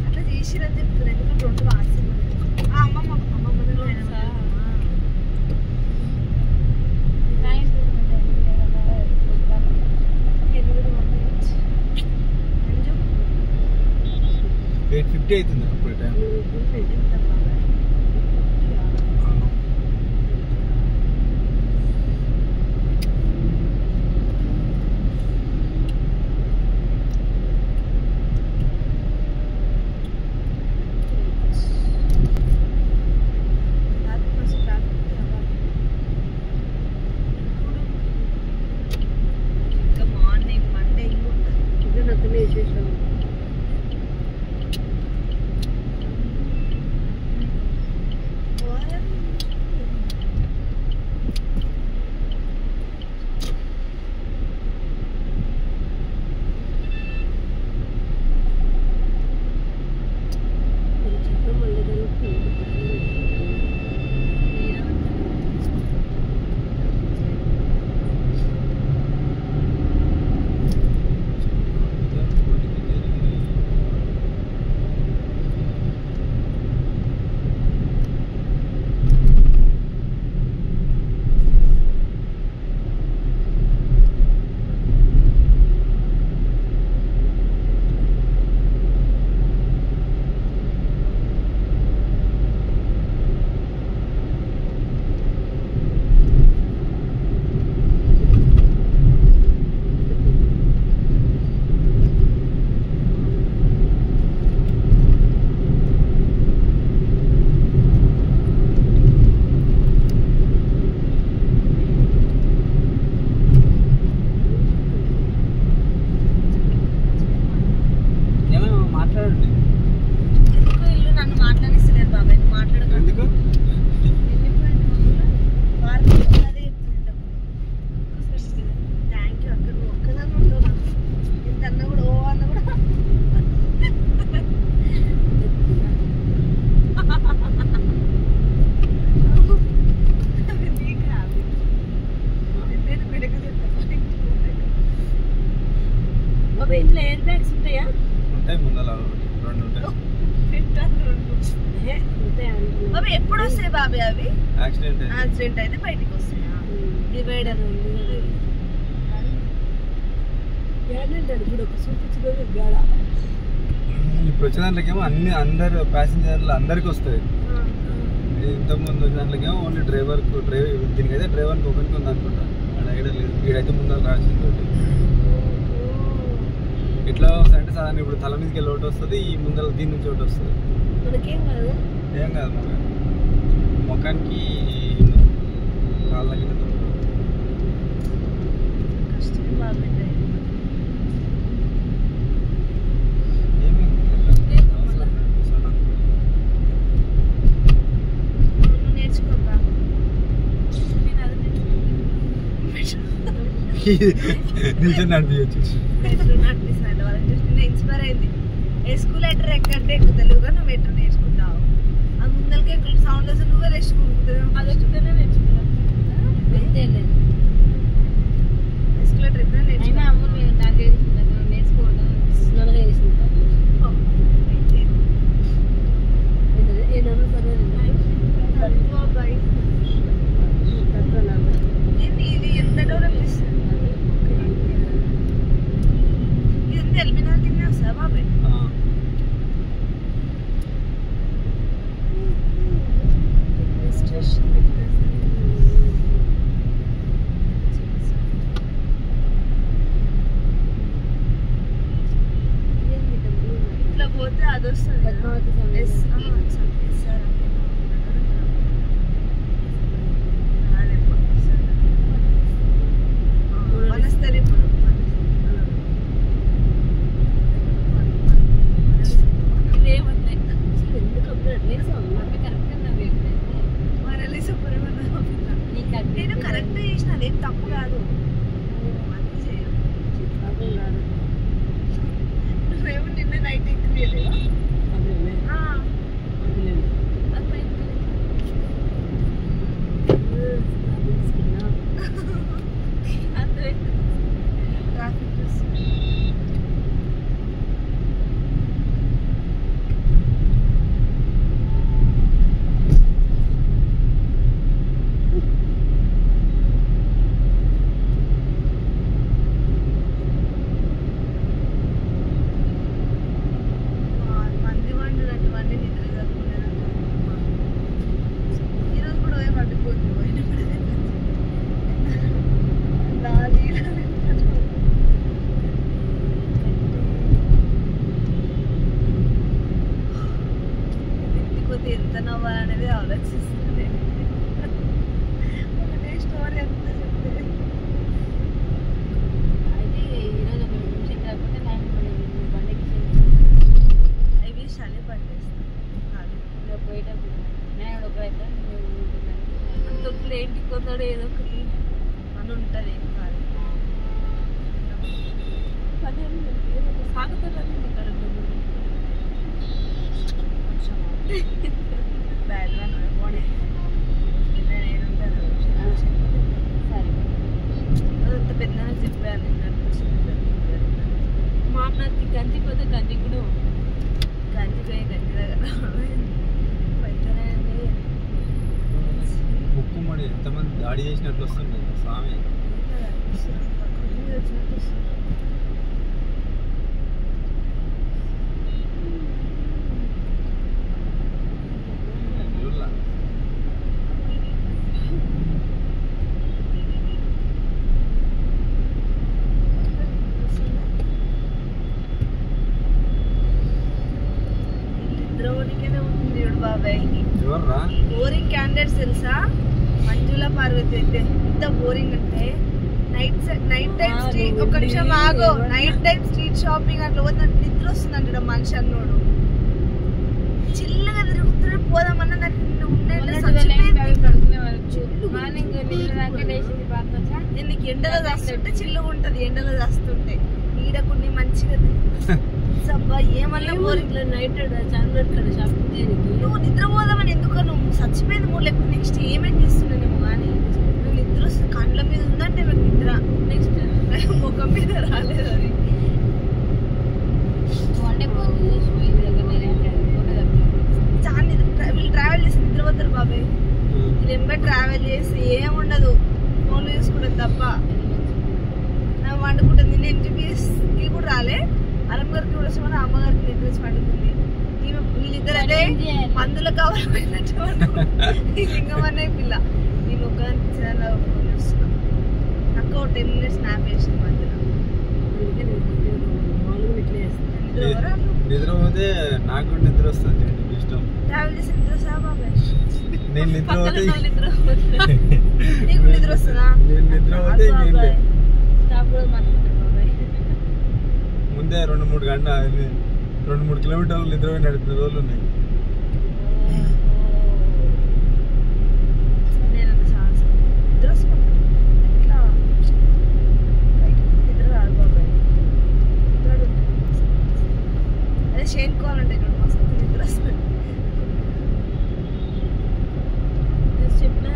అట్లా చేసిరని చెప్తున్నారు. ఎందుకంటే 2 వాసి అమ్మమ్మ $850 అవుతుంది అప్పుడు టైం. ఎప్పుడు వస్తాయి బాబీ అవి? యాక్సిడెంట్ అయితే బయటికి వస్తాయి. డివైడర్ ఇప్పుడు వచ్చే దాంట్లోకేమో అందరు ప్యాసింజర్లు అందరికి వస్తాయి. ఇంతకుముందు వచ్చే దాంట్లోకేమో ఓన్లీ దీనికైతే డ్రైవర్కి ఒకరికి ఉంది అనుకుంటా. అక్కడ లేదు, వీడైతే ముందర రాసింది ఒకటి. ఇట్లా అంటే సాధారణ ఇప్పుడు తల మీదకి వెళ్ళి ఒకటి వస్తుంది, ఈ ముందర దీని నుంచి ఒకటి వస్తుంది. ఏం కాదు ముఖానికి కాళ్ళకి నిజం నడిపించచ్చు. ఇన్స్పైర్ అయింది. ఎస్కులేటర్ ఎక్కంటే ఎక్కుతలేవుగా, నువ్వు మెట్రో నేర్చుకుంటావు. అది ముందరకే సౌండ్ వస్తే నువ్వే నేర్చుకుంటున్నావు. అది ఎక్కుతేనే నేర్చుకున్నావు. ఎస్కులేటర్ ఎప్పుడైనా నేర్చుకున్నా నేర్చుకోవడం ఇది ఎంత డెవలప్ చేస్తుంది. ఇది ఎల్బినా కింద వస్తా బాబాయ్. ఇట్లా పోతే అది వస్తుంది. నేను కరెక్ట్ అదేం తప్పు కాదు అన్నీ చేయాలి నువ్వేమో నిన్న నైట్ ఎక్కిపోయలేవా ట్రాఫిక్ చూస్తుంది ఎంత నవ్వాలనేది ఆలోచిస్తుంది ఒకటే స్టోరీ ఎంత చెప్తే అయితే ఈరోజు ఒక నిమిషం కాకపోతే నేను బండికి అవి చలి పట్టేస్తాను ఇక పోయేటప్పుడు నేను ఒకరైతే అంత ప్లేట్కి కొందడు ఏదో ఒకటి అని ఉంటుంది ఏం కాదు సాగుతుంది ఇక్కడ బ్యాడ్ వన్ పోనీ సరే అదంత పెద్ద చెప్పాను మా అన్నకి గంజి పోతే గంజి కూడా గంజి పోయి గంజి దగ్గర పైతేనే ముక్కుమడి ఎంతమంది దాడి చేసినట్లు వస్తుంది స్వామి వచ్చినట్టు వస్తుంది ఎవర్రా బోరింగ్ క్యాండిడేట్స్ తెలుసా మంజుల పార్వతి అయితే ఎంత బోరింగ్ అంటే నైట్ టైం స్ట్రీట్ ఒక నిమిషం ఆగో నైట్ టైం స్ట్రీట్ షాపింగ్ అట్లా పోతే నిద్ర వస్తుందంట మనిషి అన్నోడు చిల్లగా తిరుగుతున్నా పోదామన్నా నాకు నీకు ఎండలో దాస్తుంటే చిల్లుగా ఉంటది ఎండలో దాస్తుంటే ఈడకుండి మంచిగా సబ్బా ఏమన్నా బోరింగ్ నైట్ చార్మినార్ షాపింగ్ చేయడానికి నువ్వు నిద్రపోదామని ఎందుకు నువ్వు చచ్చిపోయింది మూడు లేకపోతే నెక్స్ట్ ఏమేమి చేస్తున్నానేమో కానీ నువ్వు నిద్ర వస్తుంది కండ్ల మీద ఉందంటే నాకు నిద్ర నెక్స్ట్ ముఖం మీద రాలేదు అది అంటే చాలా వీళ్ళు ట్రావెల్ చేసి నిద్రపోతారు బాబాయ్ వీళ్ళు ఎంబై ట్రావెల్ చేసి ఏముండదు ఫోన్లు చూసుకుంటుంది తప్ప నాకు వండుకుంటుంది నిన్న ఎంటీపీఎస్కి కూడా రాలే అమ్మగారికి కూడా వచ్చి అమ్మగారికి నిద్ర వచ్చి వండుకుంది వీళ్ళిద్దరు అదే మందుల కవర్ పోయినట్టు లింగమనే పిల్ల నేను ఒక ఫోన్ చూస్తున్నా నాకు 10 minutes స్నాప్ వేసింది మధ్యలో నిద్రపోతే నాకు కూడా నిద్ర వస్తుంది ఇష్టం ట్రావెల్ చేసి నిద్ర వస్తా బాబాయ్ నేను నిద్రపోతే నీకు నిద్ర వస్తుందా నేను నిద్రపోతే ముందే 2-3 గంటలు 2-3 కిలోమీటర్లు నిద్రపోయి నడిపిన రోజులు ఉన్నాయి నేను నిద్ర వస్తుంది ఎట్లా బయటకు నిద్ర రాదు బాబాయ్ అదే చేయించుకోవాలంటే ఇక్కడ మస్తు నిద్ర వస్తుంది చెప్పినా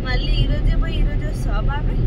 మళ్ళీ ఈరోజే పోయి ఈరోజు వస్తావా బాబాయ్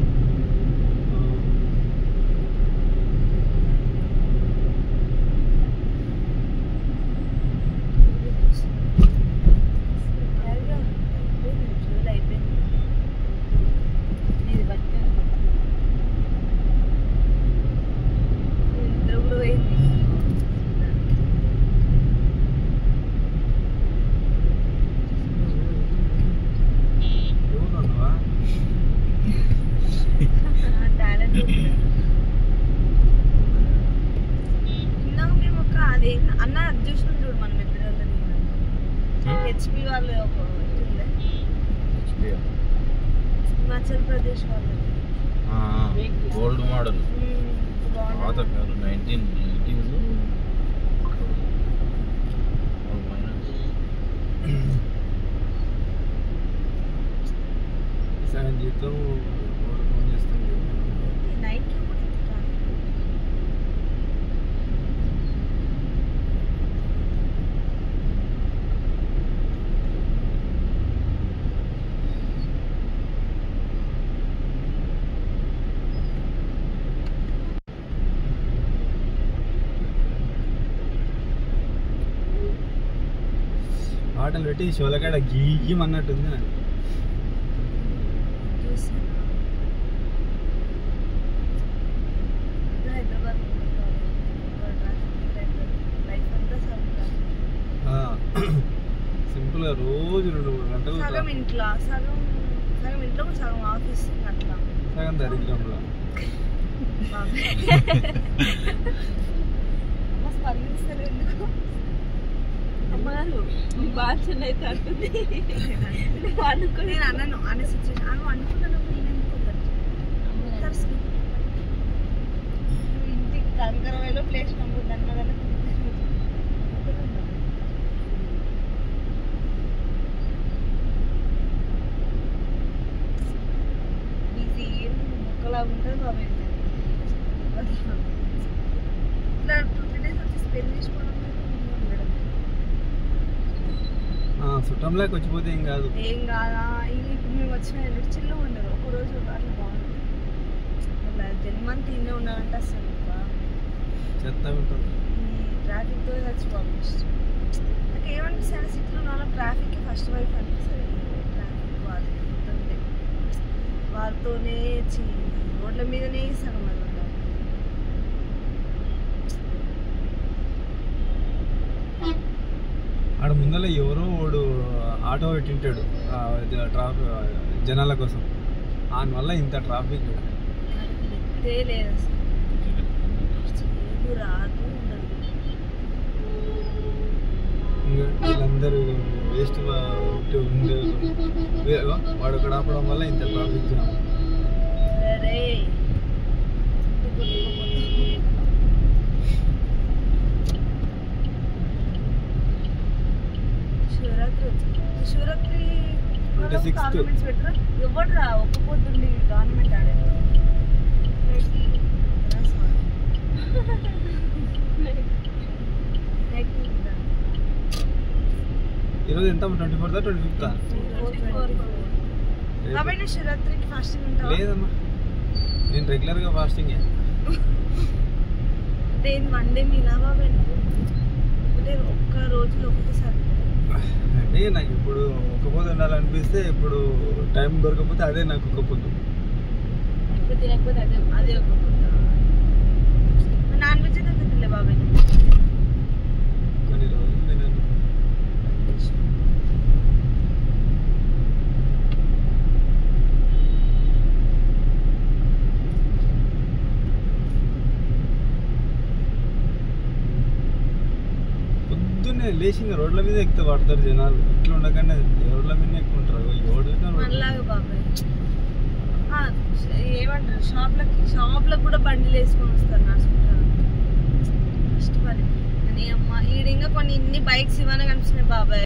హెచ్పి వాళ్ళు ఒక ఉంటుండే. హిమాచల్ ప్రదేశ్ వాళ్ళు ఓల్డ్ మోడల్ పాత కారు 1980s. సెవెన్ జీతం ఫోన్ చేస్తుంది. నైట్ లో కూడా ఇంత ట్రాఫిక్. పాటలు పెట్టి షోలకాడ గీయమన్నట్టుంది నాకు. చూసాను హైదరాబాద్ లైఫ్ అంతా సింపుల్గా రోజు 2-3 గంటలు సగం ఇంట్లో సగం ఇంట్లో సగం ఆఫీస్ అట్లా సగం దరిద్రంలో. స్పందిస్తారు ఎందుకు అమ్మగారు మీ బాధ్యత అయితే అంటుంది. నేను అన్నాను అనే సిచ్యువేషన్ అను అనుకున్నాను. నేను ఎందుకు ఇంటికి కంకరవేలో ప్లేస్ పంపుద్ది అన్నదన్న బిజీ మొక్కలా ఉంటుంది బాబాయ్. ఇట్లా 2-3 days వచ్చి స్పెండ్ చేసుకోవడం చుట్టంలోకి వచ్చిపోతే ఏం కాదు. ఏం కాదా. ఇప్పుడు మేము వచ్చిన చిల్లు ఉండదు. ఒకరోజు అట్లా బాగుంటుంది. అట్లా జన్మంతా ఇన్నే ఉండాలంటే అసలు చెత్త ఉంటుంది. ఈ ట్రాఫిక్తో చచ్చిపోవాలి. నాకు ఏమనిపిస్తుంది సిటీలో ఉన్న ట్రాఫిక్ ఫస్ట్ వైఫ్ అనిపిస్తుంది. ట్రాఫిక్ వాళ్ళతోనే వాళ్ళతోనే రోడ్ల మీదనే సగం అది ఉండాలి. ఆడ ముందర ఎవరో వాడు ఆటో పెట్టింటాడు ట్రాఫిక్ జనాల కోసం. దానివల్ల ఇంత ట్రాఫిక్ లేదు అసలు. ఏది రాదు ఉండదు. ఇంకా వీళ్ళందరూ వేస్ట్ ఉండే వాడు ఒకటి ఆపడం వల్ల ఇంత ట్రాఫిక్ జామ్. సరే శివరాత్రి 26th. గవర్నమెంట్స్ పెట్టరా ఎవరు రా ఒక్కపోతుంది గవర్నమెంట్ ఆడే ఈరోజు ఎంత 24th 25th? కాబట్టి శివరాత్రికి ఫాస్టింగ్ ఉంటావా? లేదమ్మా, నేను రెగ్యులర్గా ఫాస్టింగే. అంటే వన్ డే మీలా బాబాయ్ అంటే ఒక్క రోజులో ఒక్కసారి అంటే నాకు ఇప్పుడు ఒక పొద్దు ఉండాలనిపిస్తే ఇప్పుడు టైం దొరకకపోతే అదే నాకు ఒక పొద్దు. తినకపోతే అదే ఒక పొద్దు. నాన్ వెజ్ అయితే తినలే బాబాయ్. కొన్ని రోజులు తినను. పొద్దున్నే లేచి ఇంకా రోడ్ల మీద ఎక్కుతా పడతారు జనాలు. ఇట్లా ఉండగానే రోడ్ల మీద ఎక్కువ ఉంటారు. మనలాగా బాబాయ్ ఏమంటారు షాప్లకు కూడా బండిలు వేసుకొని వస్తారు నడుచుకుంటారు. ఫస్ట్ పని అని అమ్మ ఈడ ఇంకా కొన్ని ఇన్ని బైక్స్ ఇవ్వనే కనిపిస్తున్నాయి బాబాయ్.